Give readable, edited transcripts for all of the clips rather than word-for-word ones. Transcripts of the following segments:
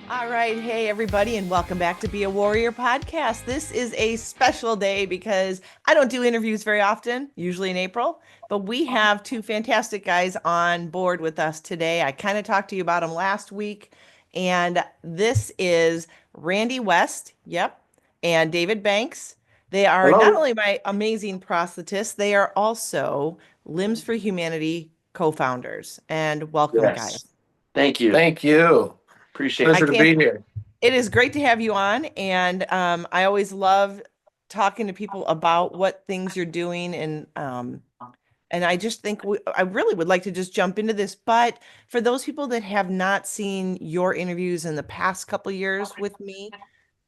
All right. Hey, everybody, and welcome back to Be a Warrior podcast. This is a special day because I don't do interviews very often, usually in April, but we have two fantastic guys on board with us today. I kind of talked to you about them last week, and this is Randy West, yep, and David Banks. They are not Hello. only my amazing prosthetists, they are also Limbs for Humanity co-founders. And welcome, guys. Yes. Thank you. Thank you. Appreciate I Pleasure it. to can't be here. It is great to have you on, and I always love talking to people about what things you're doing, and I just think I really would like to just jump into this. But for those people that have not seen your interviews in the past couple years with me,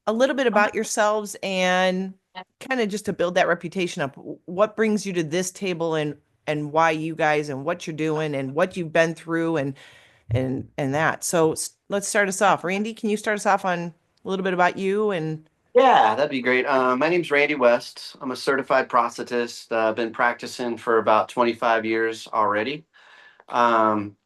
a little bit about yourselves and kind of just to build that reputation up. What brings you to this table, and why you guys, and what you're doing, and what you've been through, and that. So let's start us off. Randy, can you start us off on a little bit about you and Yeah, that'd be great. My name's Randy West. I'm a certified prosthetist. I've been practicing for about 25 years already. Um,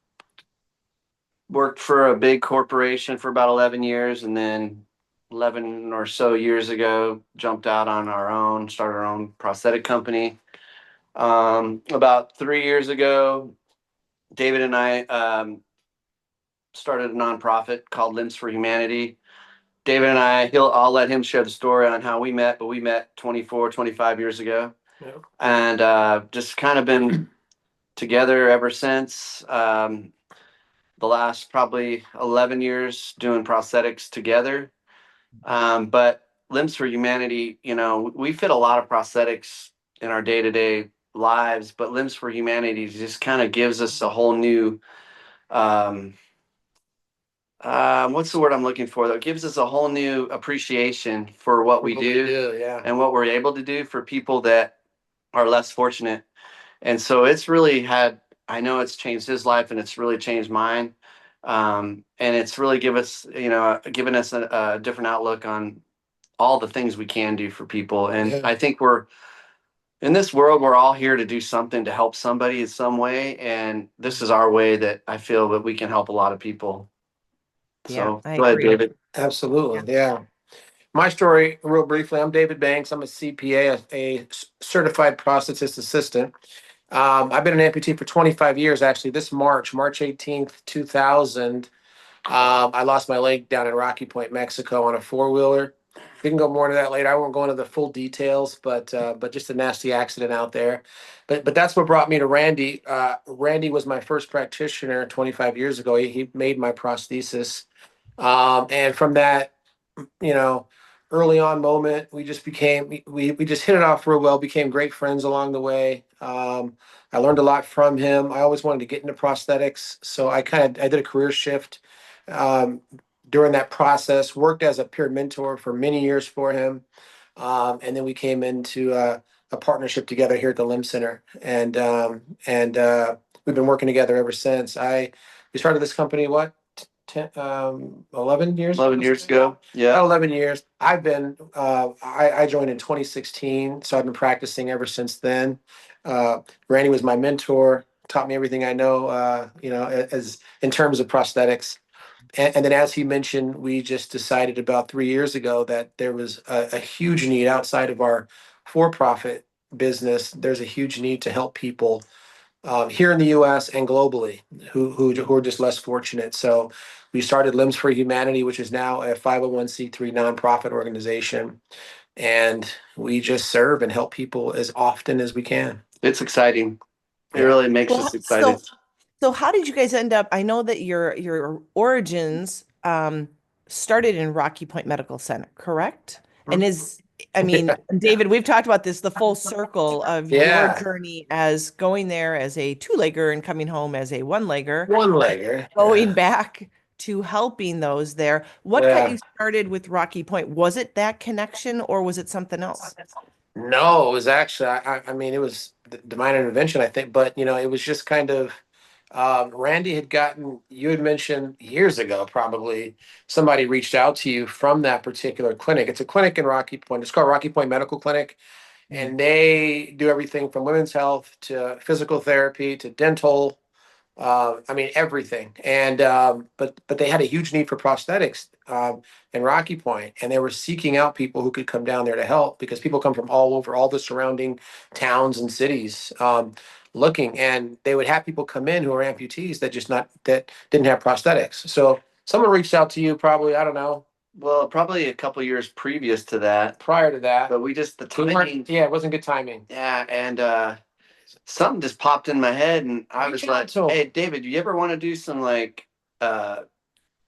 Worked for a big corporation for about 11 years, and then 11 or so years ago, jumped out on our own, started our own prosthetic company. About 3 years ago, David and I started a nonprofit called Limbs for Humanity. David and I'll let him share the story on how we met, but we met 24, 25 years ago, Yeah. and just kind of been together ever since. The last probably 11 years doing prosthetics together. But Limbs for Humanity, we fit a lot of prosthetics in our day to day lives, but Limbs for Humanity just kind of gives us a whole new, um, what's the word I'm looking for? That gives us a whole new appreciation for what we What we do do, yeah. and what we're able to do for people that are less fortunate. And so it's really I know it's changed his life and it's really changed mine. And it's really given us a different outlook on all the things we can do for people. And Yeah. I think we're in this world, we're all here to do something to help somebody in some way. And this is our way that I feel that we can help a lot of people. yeah, So I go ahead, agree. David. Yeah. Absolutely. Yeah. My story, real briefly, I'm David Banks. I'm a CPA, a certified prosthetist assistant. I've been an amputee for 25 years, actually. This March 18th, 2000, I lost my leg down in Rocky Point, Mexico on a four-wheeler. We can go more into that later. I won't go into the full details, but just a nasty accident out there. But that's what brought me to Randy. Randy was my first practitioner 25 years ago. He made my prosthesis. And from that, you know, early on moment, we just we just hit it off real well, became great friends along the way. I learned a lot from him. I always wanted to get into prosthetics, so I did a career shift um, during that process. Worked as a peer mentor for many years for him, and then we came into a partnership together here at the Limb Center, and we've been working together ever since. I We started this company, what, 11 years 11 ago? years ago. About Yeah. 11 years. I joined in 2016, so I've been practicing ever since then. Randy was my mentor, taught me everything I know, as in terms of prosthetics. And then, as he mentioned, we just decided about 3 years ago that there was a huge need outside of our for-profit business. There's a huge need to help people here in the U.S. and globally who are just less fortunate. So we started Limbs for Humanity, which is now a 501(c)(3) nonprofit organization, and we just serve and help people as often as we can. It's exciting. It Yeah. really makes Well, us excited. so how did you guys end up? I know that your origins started in Rocky Point Medical Center, correct? And I mean, David, we've talked about this, the full circle of your Yeah, journey as going there as a two-legger and coming home as a one-legger, one and legger. going Yeah, back to helping those there. What got yeah. you started with Rocky Point? Was it that connection or was it something else? No, it was actually, I mean, it was divine intervention, I think, but it was just kind of, Randy had gotten, you had mentioned years ago, probably somebody reached out to you from that particular clinic. It's a clinic in Rocky Point. It's called Rocky Point Medical Clinic, Mm. and they do everything from women's health to physical therapy to dental. I mean, everything. And but they had a huge need for prosthetics in Rocky Point, and they were seeking out people who could come down there to help because people come from all over, all the surrounding towns and cities, looking, and they would have people come in who are amputees that didn't have prosthetics. So someone reached out to you, probably, I don't know, Well, probably a couple years previous to that, prior to that. but we just the We weren't- timing. yeah, it wasn't good timing. Yeah, and something just popped in my head, and I was Reach out like, to 'em. "Hey, David, you ever want to do some like uh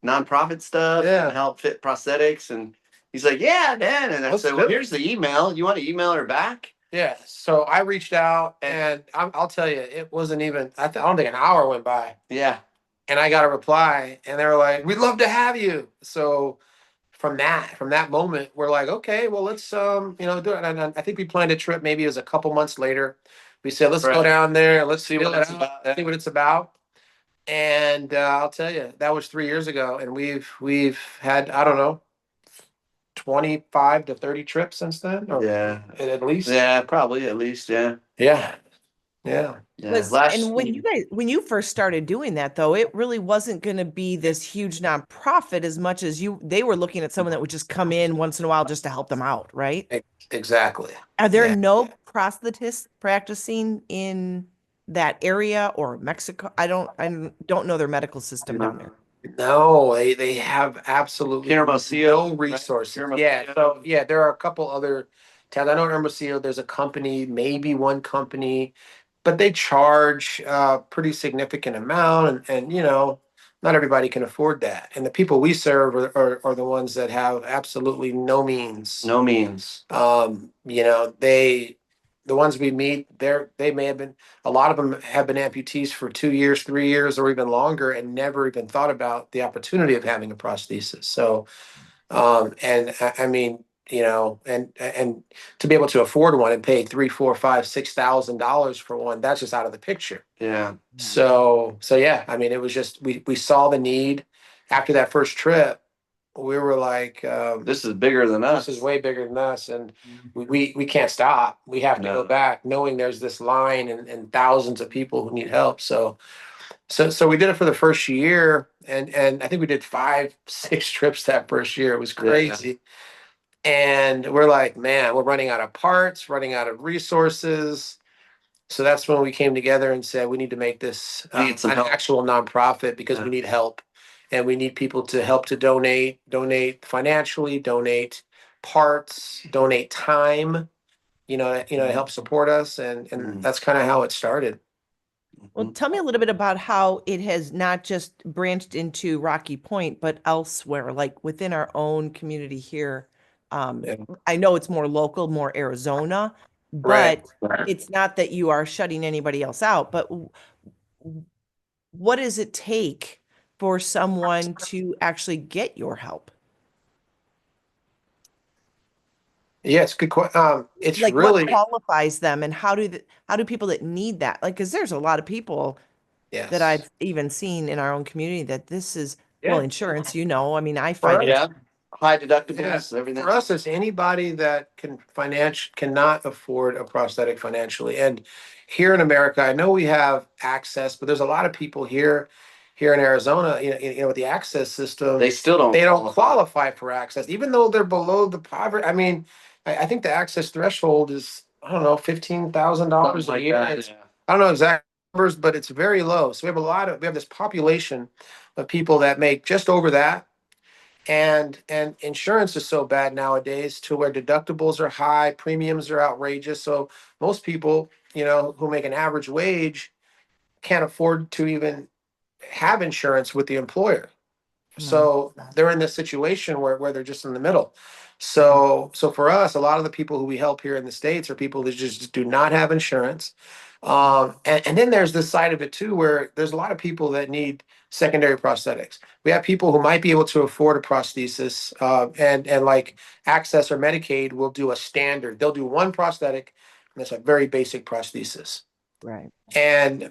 nonprofit stuff Yeah. and help fit prosthetics?" And he's like, "Yeah, Dan." And I Let's said, do "Well, it." here's the email. You want to email her back?" Yeah, so I reached out, and I'll tell you, it wasn't even. I don't think an hour went by, Yeah, and I got a reply, and they were like, "We'd love to have you." So from that moment, we're like, "Okay, well, let's do it." And I think we planned a trip. Maybe it was a couple months later. We said, "Let's go Right. down there. Let's See feel what it it's out, about. see what it's about." And I'll tell you, that was 3 years ago, and we've had, I don't know, 25 to 30 trips since then, or Yeah, at least. yeah, probably at least. Yeah, Yeah, yeah. yeah. Last. And when you first started doing that though, it really wasn't going to be this huge nonprofit as much as they were looking at someone that would just come in once in a while just to help them out, right? Exactly. Are there Yeah. no prosthetists practicing in that area or Mexico? I don't know their medical system down there. No, they have absolutely Hermosillo, no right? resources. Hermosillo. Yeah, so yeah, there are a couple other towns. I know in Hermosillo, there's a company, maybe one company, but they charge a pretty significant amount, and not everybody can afford that. And the people we serve are the ones that have absolutely no means. No means. The ones we meet, they may have been, a lot of them have been amputees for 2 years, 3 years, or even longer, and never even thought about the opportunity of having a prosthesis. So, and I mean, and to be able to afford one and pay 3, 4, 5, $6,000 for one, that's just out of the picture. Yeah. So yeah, I mean, it was just we saw the need after that first trip. We were like, This is bigger than us. this is way bigger than us, and we can't stop. We have to go No. back, knowing there's this line and thousands of people who need help. So we did it for the first year, and I think we did 5, 6 trips that first year. It was crazy. And we're like, man, we're running out of parts, running out of resources. So that's when we came together and said we need to make this We need some an help. actual nonprofit because we need help, and we need people to help to donate financially, donate parts, donate time. To help support us, and Mhm. that's kind of how it started. Well, tell me a little bit about how it has not just branched into Rocky Point, but elsewhere, like within our own community here. Yeah. I know it's more local, more Arizona, Right. but it's not that you are shutting anybody else out. But what does it take for someone to actually get your help? Yeah, it's a good question. It's Like what really, qualifies them, and how do people that need that, like, because there's a lot of people that yes. I've even seen in our own community that this is, well, Yeah. insurance, I mean, I For find us, it. Yeah. High deductibles, Yes, everything. for us, it's anybody that cannot afford a prosthetic financially. And here in America, I know we have access, but there's a lot of people here in Arizona, with the access system, They still don't. they don't qualify for access, even though they're below the poverty. I mean, I think the access threshold is, I don't know, $15,000 Something a like year. that. Yeah. I don't know exact numbers, but it's very low. So we have this population of people that make just over that, and insurance is so bad nowadays to where deductibles are high, premiums are outrageous. So most people, who make an average wage can't afford to even have insurance with the employer. So they're in this situation where they're just in the middle. So for us, a lot of the people who we help here in the States are people that just do not have insurance. And then there's this side of it too, where there's a lot of people that need secondary prosthetics. We have people who might be able to afford a prosthesis, and like Access or Medicaid will do a standard. They'll do one prosthetic, and it's a very basic prosthesis. Right.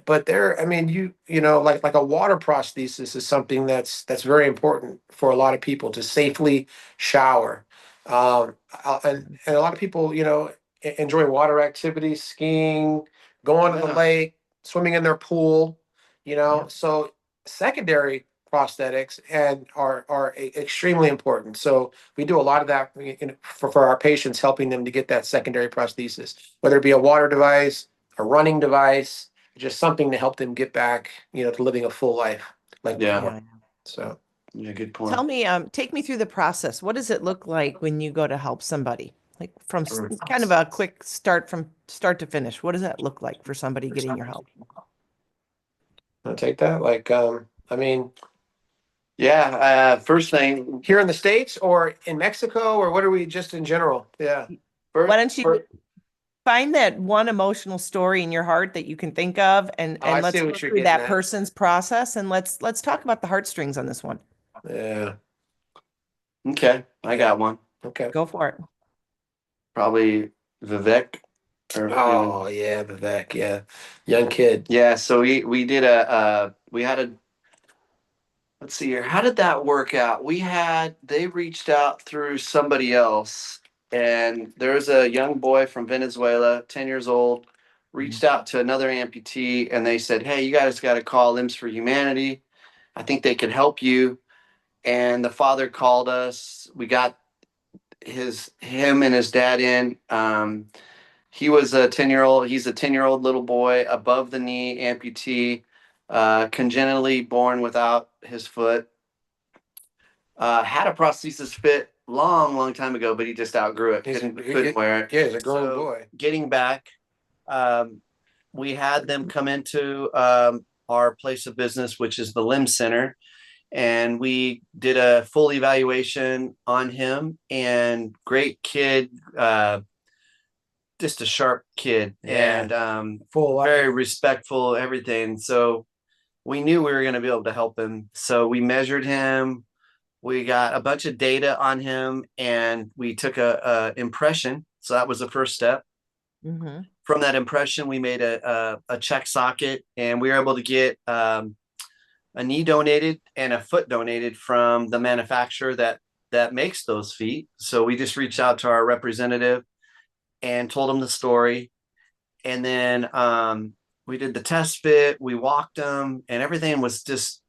But there, I mean, like a water prosthesis is something that's very important for a lot of people to safely shower. And a lot of people, enjoy water activities, skiing, going to the Yeah. lake, swimming in their pool. you know, Yeah. so secondary prosthetics and are extremely important. So we do a lot of that for our patients, helping them to get that secondary prosthesis, whether it be a water device, a running device, just something to help them get back, to living a full life like Yeah. before. Yeah. So Yeah, good Tell point. me, take me through the process. What does it look like when you go to help somebody? Like from kind of a quick start from start to finish. What does that look like for somebody getting your help? I'll take that. Like, I mean, Yeah, first thing, here in the States or in Mexico, or what are we just in general? Yeah. Why first, don't you find that one emotional story in your heart that you can think of and Oh, I let's see go what you're through getting that at. person's process and let's talk about the heartstrings on this one. Yeah. okay, I got one. Okay. Go for it. Probably Vivek. Oh yeah, Vivek. Yeah, young kid. Yeah, so we did we had a, let's see here. How did that work out? They reached out through somebody else, and there's a young boy from Venezuela, 10 years old, reached out to another amputee, and they said, "Hey, you guys got to call Limbs for Humanity. I think they could help you." And the father called us. We got him and his dad in. He was a 10-year old. He's a 10-year-old little boy, above the knee amputee, congenitally born without his foot. Had a prosthesis fit long time ago, but he just outgrew it. Couldn't wear it. Yeah, he's a grown So boy. getting back, um, we had them come into our place of business, which is the Limb Center, and we did a full evaluation on him. And great kid, just a sharp kid, Yeah. and Full life. very respectful, everything. So we knew we were going to be able to help him. So we measured him. We got a bunch of data on him, and we took a impression. So that was the first step. Mm-hmm. From that impression, we made a check socket, and we were able to get a knee donated and a foot donated from the manufacturer that makes those feet. So we just reached out to our representative and told him the story, and then we did the test fit. We walked him, and everything was just,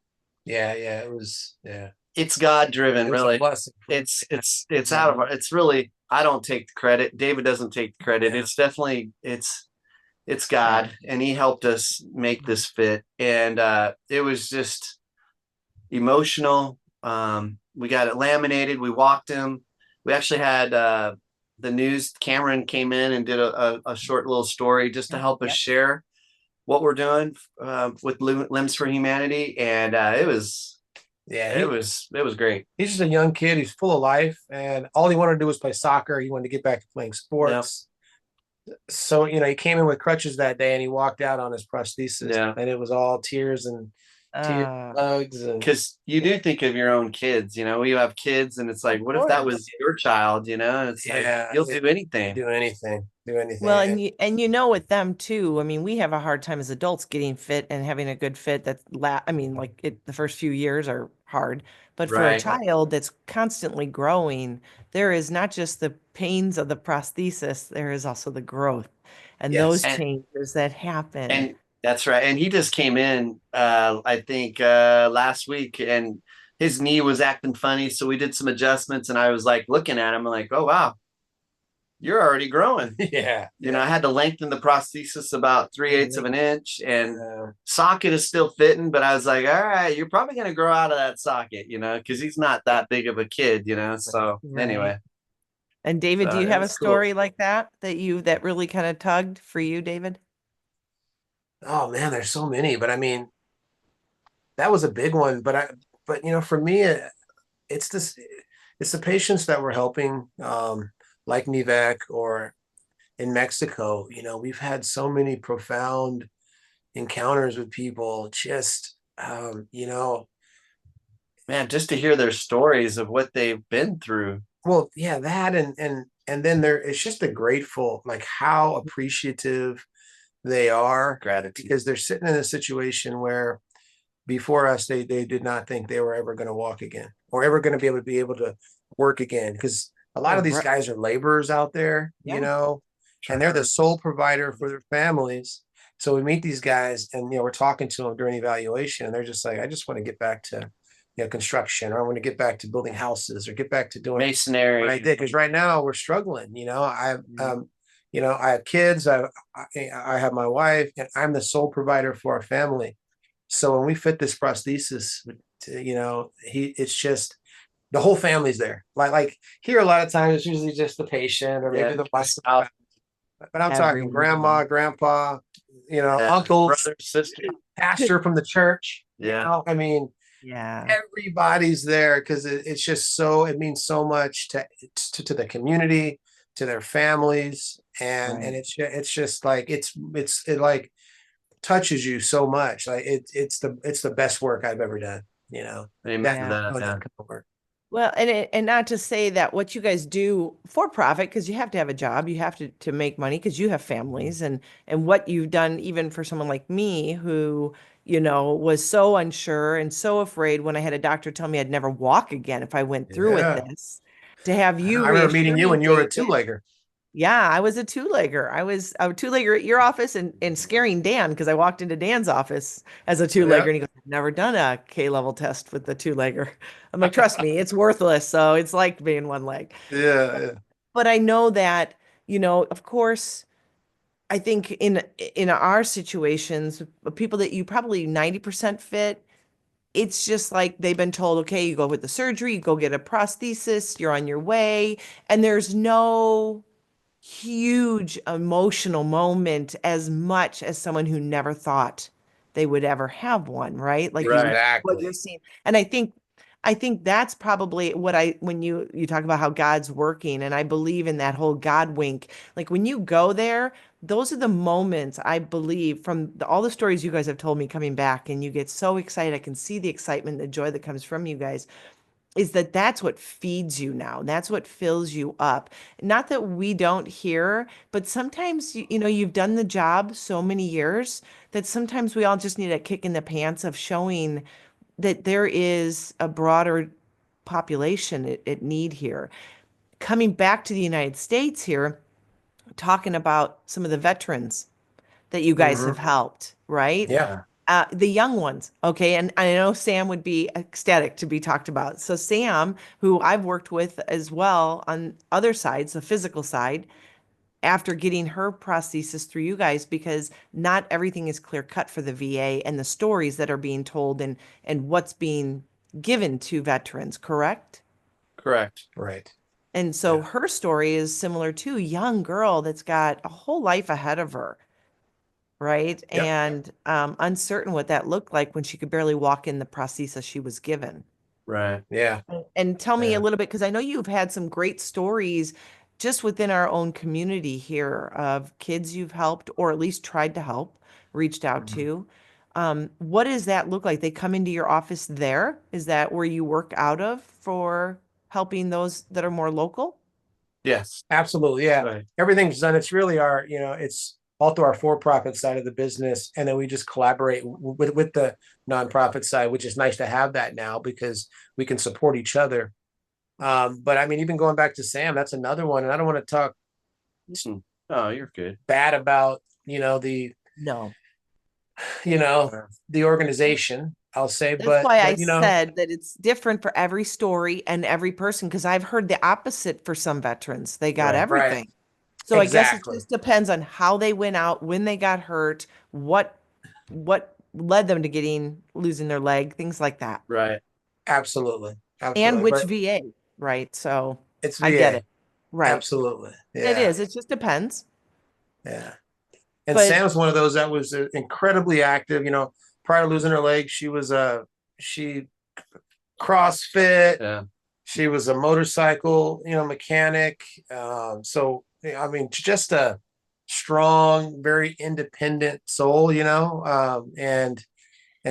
Yeah, it was. Yeah, it's God driven, it was a really. blessing. It's out of our, it's really, I don't take the credit. David doesn't take the credit. Yeah. It's definitely, it's God, and he helped us make this fit. And it was just emotional. We got it laminated. We walked him. We actually had the news. Cameron came in and did a short little story just to help us share what we're doing with Limbs for Humanity, and it was, Yeah, it was great. he's just a young kid. He's full of life, and all he wanted to do was play soccer. He wanted to get back to playing sports. So he came in with crutches that day, and he walked out on his prosthesis. Yeah. And it was all tears and hugs, and Because you do think of your own kids, you have kids, and it's like, what if that was your child, and it's like, you'll do anything. do anything. Well, and with them too. I mean, we have a hard time as adults getting fit and having a good fit. I mean, like the first few years are hard, but for a Right. child that's constantly growing, there is not just the pains of the prosthesis, there is also the growth and those And- changes that happen. And that's right. And he just came in, I think, last week, and his knee was acting funny. So we did some adjustments, and I was like looking at him, like, oh, wow, you're already growing. yeah, I had to lengthen the prosthesis about 3/8 of an inch, and socket is still fitting, but I was like, all right, you're probably going to grow out of that socket, because he's not that big of a kid, So anyway. And David, do you it have a was cool. story like that that really kind of tugged for you, David? Oh man, there's so many, but I mean, that was a big one. But for me, it's the patients that we're helping, like Nivek or in Mexico. We've had so many profound encounters with people. Just Man, just to hear their stories of what they've been through. well, yeah, that and then it's just a grateful, like how appreciative they are, Gratitude. because they're sitting in a situation where before us they did not think they were ever going to walk again or ever going to be able to work again, because a lot of these guys are laborers out there, Yeah. and they're the sole provider for their families, So we meet these guys, and we're talking to them during evaluation, and they're just like, I just want to get back to construction, or I want to get back to building houses, or get back to doing Masonry. what I did. Because right now we're struggling. I have kids. I have my wife, and I'm the sole provider for our family. So when we fit this prosthesis, it's just the whole family's there. Like here, a lot of times it's usually just the patient or maybe the wife. But I'm talking grandma, grandpa, uncles, brother, sister, pastor from the church. Yeah. I mean, Yeah. everybody's there because it's just so, it means so much to the community, to their families, and Right. it's just like it like touches you so much. Like it's the best work I've ever done. Amen Yeah. to that. that Yeah. kind of work. Well, and not to say that what you guys do for profit, because you have to have a job, you have to make money because you have families, and what you've done even for someone like me who, was so unsure and so afraid when I had a doctor tell me I'd never walk again if I went through with Yeah. this, to have you I remember reassure meeting you me, when you were a David. two-legger. Yeah, I was a two-legger. I was a two-legger at your office and scaring Dan because I walked into Dan's office as a two-legger Yep. and he goes, I've never done a K-level test with the two-legger. I'm like, trust me, it's worthless. So it's like being one leg. Yeah. But I know that, of course, I think in our situations, people that you probably 90% fit, it's just like they've been told, okay, you go with the surgery, you go get a prosthesis, you're on your way, and there's no huge emotional moment as much as someone who never thought they would ever have one, right? Like Right. what you're Exactly. seeing. And I think that's probably what when you talk about how God's working, and I believe in that whole God wink. Like when you go there, those are the moments I believe from all the stories you guys have told me coming back, and you get so excited. I can see the excitement, the joy that comes from you guys is that that's what feeds you now. That's what fills you up. Not that we don't hear, but sometimes you've done the job so many years that sometimes we all just need a kick in the pants of showing that there is a broader population at need here. Coming back to the United States here, talking about some of the veterans that you guys have Mm-hmm. helped, right? Yeah. The young ones, okay, and I know Sam would be ecstatic to be talked about. So Sam, who I've worked with as well on other sides, the physical side, after getting her prosthesis through you guys, because not everything is clear cut for the VA and the stories that are being told and what's being given to veterans, correct? Correct. Right. And so Yeah. her story is similar to a young girl that's got a whole life ahead of her, right? Yep. And uncertain what that looked like when she could barely walk in the prosthesis she was given. Right. Yeah. And tell me a Yeah. little bit, because I know you've had some great stories just within our own community here of kids you've helped or at least tried to help, reached out Mhm. to. What does that look like? They come into your office there? Is that where you work out of for helping those that are more local? Yes. Absolutely. Yeah. Right. Everything's done. It's really it's all through our for-profit side of the business. And then we just collaborate with the nonprofit side, which is nice to have that now because we can support each other. But I mean, even going back to Sam, that's another one. And I don't want to talk Oh, you're good. bad about, the, No. the organization, I'll say, That's but, why I but, said that it's different for every story and every person, because I've heard the opposite for some veterans. They got Right. right. everything. So I guess it Exactly. just depends on how they went out, when they got hurt, what led them to losing their leg, things like that. Right. Absolutely. And Absolutely. which But VA, right? So it's I get VA. it. Right. Absolutely. It Yeah. is. It just depends. Yeah. And But Sam's one of those that was incredibly active. Prior to losing her leg, she CrossFit. Yeah. She was a motorcycle, mechanic. So I mean, just a strong, very independent soul, and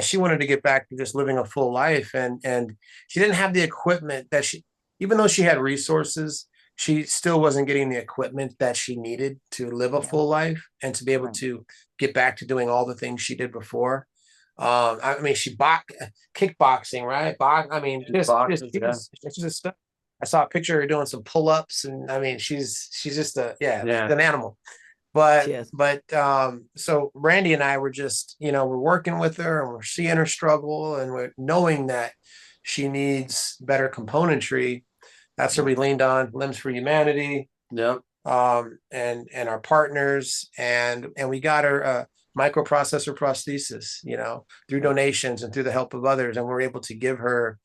she wanted to get back to just living a full life, and she didn't have the equipment that even though she had resources, she still wasn't getting the equipment that she needed to live a yeah, full life and to be able to get back to doing all the things she did before. I mean, she kickboxing, right? I mean, Boxes, yeah. she's just. I saw a picture of her doing some pull-ups, and I mean, she's just she's an animal. But She is. so Randy and I were just, we're working with her and we're seeing her struggle and we're knowing that she needs better componentry. That's where we leaned on Limbs for Humanity, Yep. and our partners, and we got her a microprocessor prosthesis, through donations and through the help of others, and we're able to give her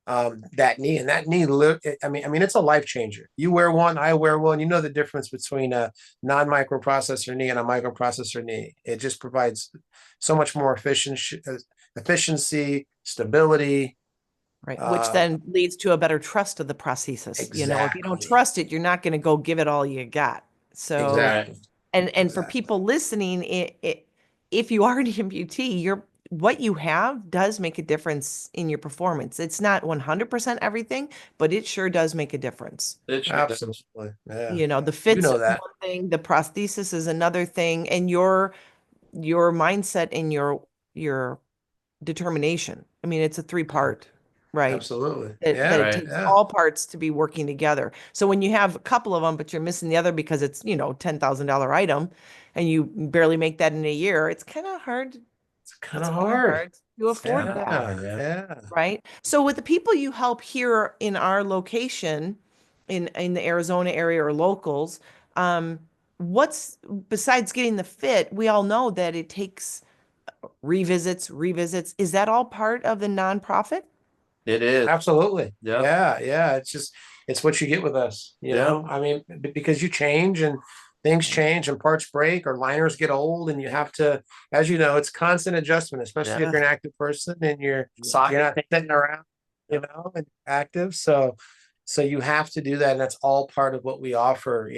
that knee, and that knee, I mean, it's a life changer. You wear one, I wear one. You know the difference between a non-microprocessor knee and a microprocessor knee. It just provides so much more efficiency, stability. Right. Which then leads to a better trust of the prosthesis. You know, if you don't Exactly. trust it, you're not going to go give it all you got. So, Exactly. and for Exactly. people listening, if you are an amputee, what you have does make a difference in your performance. It's not 100% everything, but it sure does make a difference. It sure does. Absolutely. Yeah. You know, the You fit's know one that. thing, the prosthesis is another thing, and your mindset and your determination. I mean, it's a three-part, right? Absolutely. That Yeah. it Right. takes Yeah. all parts to be working together. So when you have a couple of them, but you're missing the other because it's, $10,000 item and you barely make that in a year, it's kind of hard. It's kind It's of kind of hard. hard to afford Yeah. that, Yeah. right? So with the people you help here in our location, in the Arizona area or locals, um, what's besides getting the fit, we all know that it takes revisits. Is that all part of the nonprofit? It is. Absolutely. Yep. Yeah. Yeah. It's what you get with us, Yep. I mean, because you change and things change and parts break or liners get old and you have to, as you know, it's constant adjustment, especially if Yeah. you're an active person and you're Socket. not sitting around, and active. So you have to do that. And that's all part of what we offer.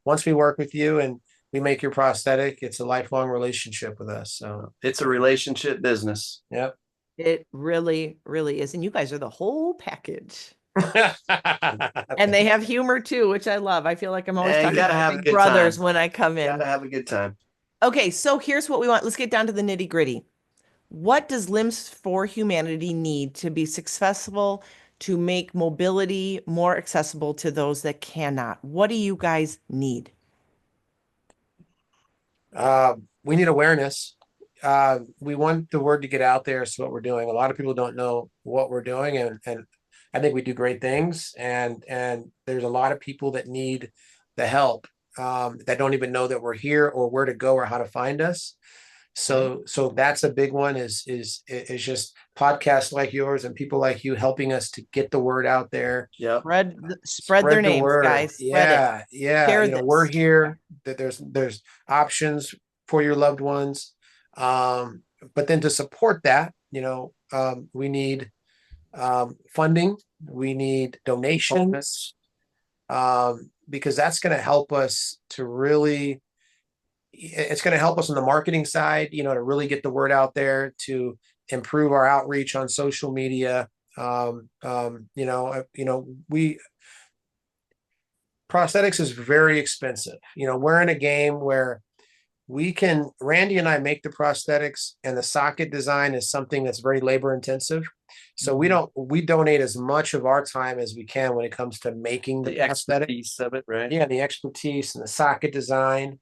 Once we work with you and we make your prosthetic, it's a lifelong relationship with us. So, It's a relationship business. yep. It really, really is. And you guys are the whole package. And they have humor too, which I love. I feel like I'm always Yeah, you talking to gotta my have a big good brothers time. when I come in. Gotta have a good time. Okay, so here's what we want. Let's get down to the nitty gritty. What does Limbs for Humanity need to be successful to make mobility more accessible to those that cannot? What do you guys need? We need awareness. We want the word to get out there. So what we're doing. A lot of people don't know what we're doing, and I think we do great things. And there's a lot of people that need the help, that don't even know that we're here or where to go or how to find us. So that's a big one. Is just podcasts like yours and people like you helping us to get the word out there. Yep. Spread their Spread the names, word. guys. Spread it. Yeah, yeah. Share We're this. here. That there's options for your loved ones. But then to support that, we need funding. We need donations, because that's going to help us to really. It's going to help us on the marketing side, to really get the word out there, to improve our outreach on social media. We prosthetics is very expensive. We're in a game where Randy and I make the prosthetics, and the socket design is something that's very labor intensive. So we donate as much of our time as we can when it comes to making the prosthetic. Expertise of it, right? Yeah, the expertise and the socket design.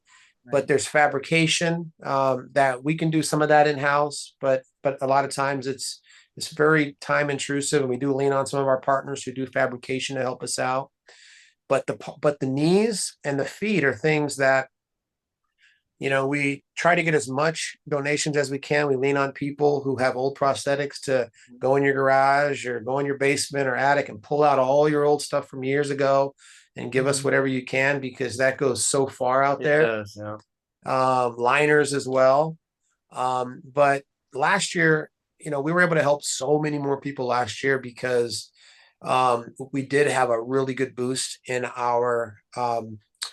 But there's fabrication, that we can do some of that in-house, but a lot of times it's very time intrusive, and we do lean on some of our partners who do fabrication to help us out. But the knees and the feet are things that we try to get as much donations as we can. We lean on people who have old prosthetics to go in your garage or go in your basement or attic and pull out all your old stuff from years ago and give us whatever you can, because that goes so far out there. It does, yeah. Liners as well. But last year, we were able to help so many more people last year because we did have a really good boost in our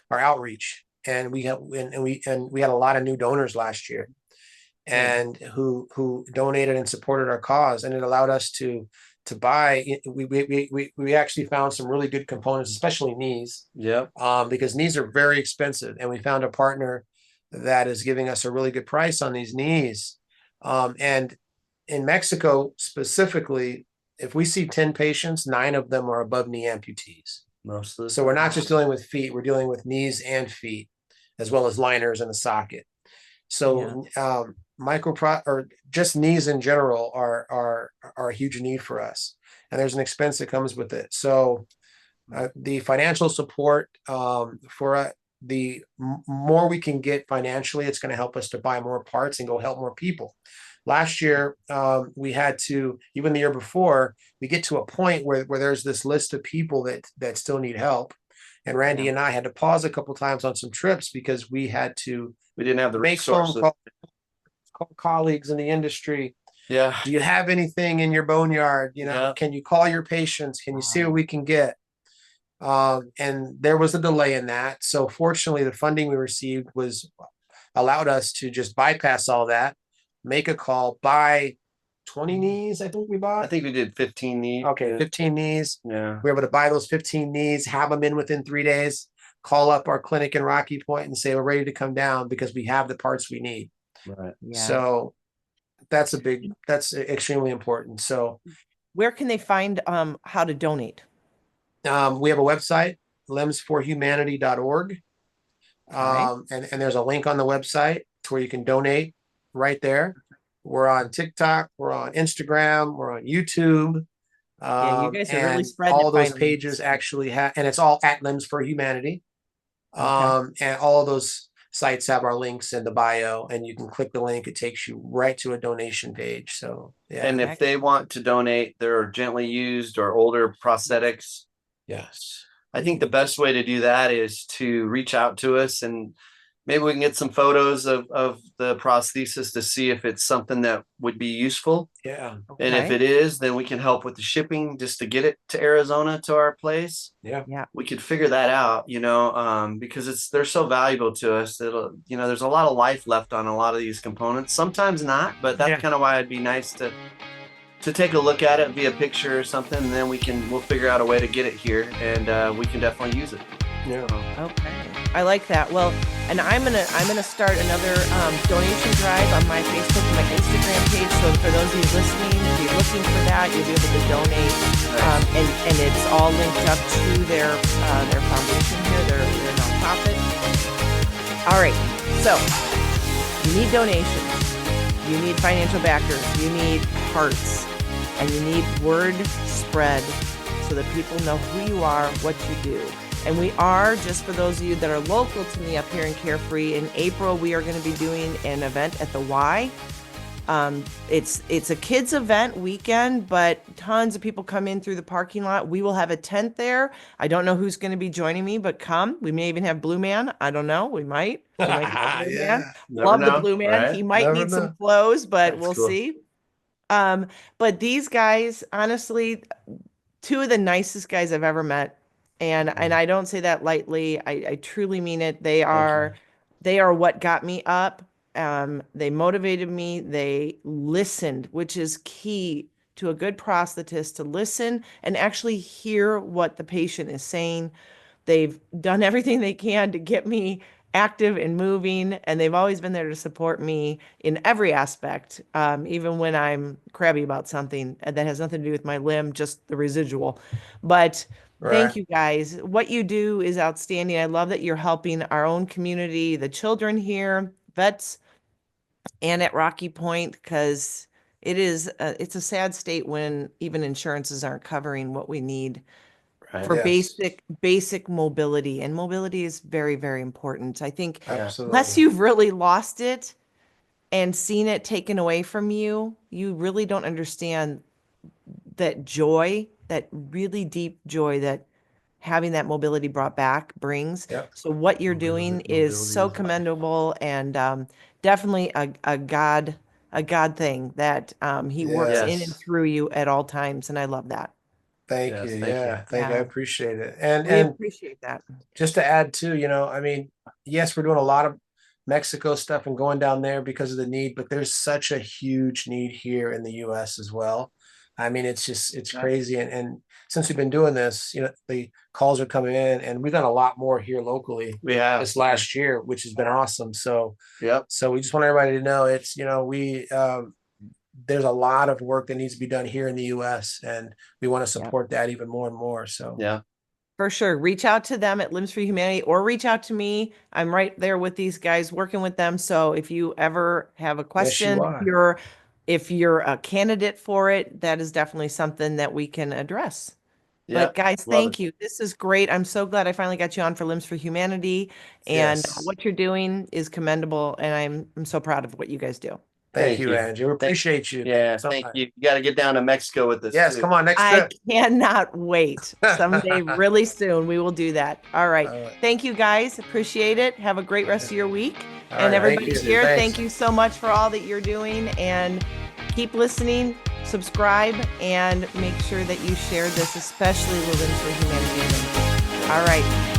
outreach, and we had a lot of new donors last year, and who donated and supported our cause, and it allowed us to buy. We actually found some really good components, especially knees. Yep. Because knees are very expensive, and we found a partner that is giving us a really good price on these knees. And in Mexico specifically, if we see 10 patients, 9 of them are above knee amputees. Most of the So we're not just dealing with feet, we're dealing with knees and feet. as well as liners in the socket. So or just knees in general are a huge need for us, and there's an expense that comes with it. So the financial support for the more we can get financially, it's going to help us to buy more parts and go help more people. Last year, we had to, even the year before, we get to a point where there's this list of people that still need help. And Randy and I had to pause a couple times on some trips because we didn't have the make phone resources. calls, call colleagues in the industry. Yeah. Do you have anything in your boneyard? Can you call your patients? Can you see what we can get? And there was a delay in that. So fortunately, the funding we received allowed us to just bypass all that, make a call, buy 20 knees, I think we bought. I think we did 15 knees. Okay, 15 knees. Yeah. We were able to buy those 15 knees, have them in within 3 days, call up our clinic in Rocky Point and say, we're ready to come down because we have the parts we need. Right. Yeah. So that's extremely important. So where can they find how to donate? we have a website, limbsforhumanity.org. And there's a link on the website to where you can donate right there. We're on TikTok, we're on Instagram, we're on YouTube. Yeah, you guys are really spreading all it those finally. pages actually have, and it's all at Limbs for Humanity. Okay. And all of those sites have our links in the bio, and you can click the link. It takes you right to a donation page. So yeah. And if they want to donate their gently used or older prosthetics, yes, I think the best way to do that is to reach out to us, and maybe we can get some photos of the prosthesis to see if it's something that would be useful. Yeah. And if it is, then we can help with the shipping just to get it to Arizona to our place. Yeah. Yeah. We could figure that out, because they're so valuable to us. There's a lot of life left on a lot of these components. Sometimes not, but that's kind of why it'd be nice to take a look at it via picture or something, and then we'll figure out a way to get it here, and we can definitely use it. Yeah. Okay. I like that. Well, and I'm gonna start another donation drive on my Facebook and my Instagram page. So for those of you listening, if you're looking for that, you'll be able to donate. And it's all linked up to their foundation here, their nonprofit. All right. So you need donations. You need financial backers. You need parts. And you need word spread so that people know who you are, what you do. And we are, just for those of you that are local to me up here in Carefree, in April, we are going to be doing an event at the Y. It's a kids event weekend, but tons of people come in through the parking lot. We will have a tent there. I don't know who's going to be joining me, but come. We may even have Blue Man. I don't know. We might. We might have Blue Man. Love the Blue Man. Right? He might need some clothes, but we'll see. But these guys, honestly, two of the nicest guys I've ever met. And I don't say that lightly. I truly mean it. They are what got me up. They motivated me. They listened, which is key to a good prosthetist, to listen and actually hear what the patient is saying. They've done everything they can to get me active and moving, and they've always been there to support me in every aspect, even when I'm crabby about something that has nothing to do with my limb, just the residual. But thank you guys. What you do is outstanding. I love that you're helping our own community, the children here, vets, and at Rocky Point, because it's a sad state when even insurances aren't covering what we need for basic mobility. And mobility is very, very important. I think unless you've really lost it and seen it taken away from you, you really don't understand that joy, that really deep joy that having that mobility brought back brings. So what you're doing is so commendable, and definitely a God thing that he works in and through you at all times. And I love that. Thank you. Thank you. I appreciate it. And we appreciate that. Just to add too, yes, we're doing a lot of Mexico stuff and going down there because of the need, but there's such a huge need here in the US as well. I mean, it's crazy. And since we've been doing this, the calls are coming in, and we've done a lot more here locally. We have this last year, which has been awesome. So, so we just want everybody to know it's, there's a lot of work that needs to be done here in the US, and we want to support that even more and more. So, For sure. Reach out to them at Limbs for Humanity or reach out to me. I'm right there with these guys working with them. So if you ever have a Yes, you question, are. if you're a candidate for it, that is definitely something that we can address. Yeah, But guys, love thank it. you. This is great. I'm so glad I finally got you on for Limbs for Humanity. And Yes. what you're doing is commendable. And I'm so proud of what you guys do. Thank you, Angie. We appreciate you. Yeah, so thank much. you. You got to get down to Mexico with us Yes, too. come on, next I trip. cannot wait. Someday, really soon, we will do that. All right. All right. Thank you guys. Appreciate it. Have a great rest of your week. All And right, thank everybody you. here, Thanks. thank you so much for all that you're doing. And keep listening, subscribe, and make sure that you share this, especially with Limbs for Humanity. All right.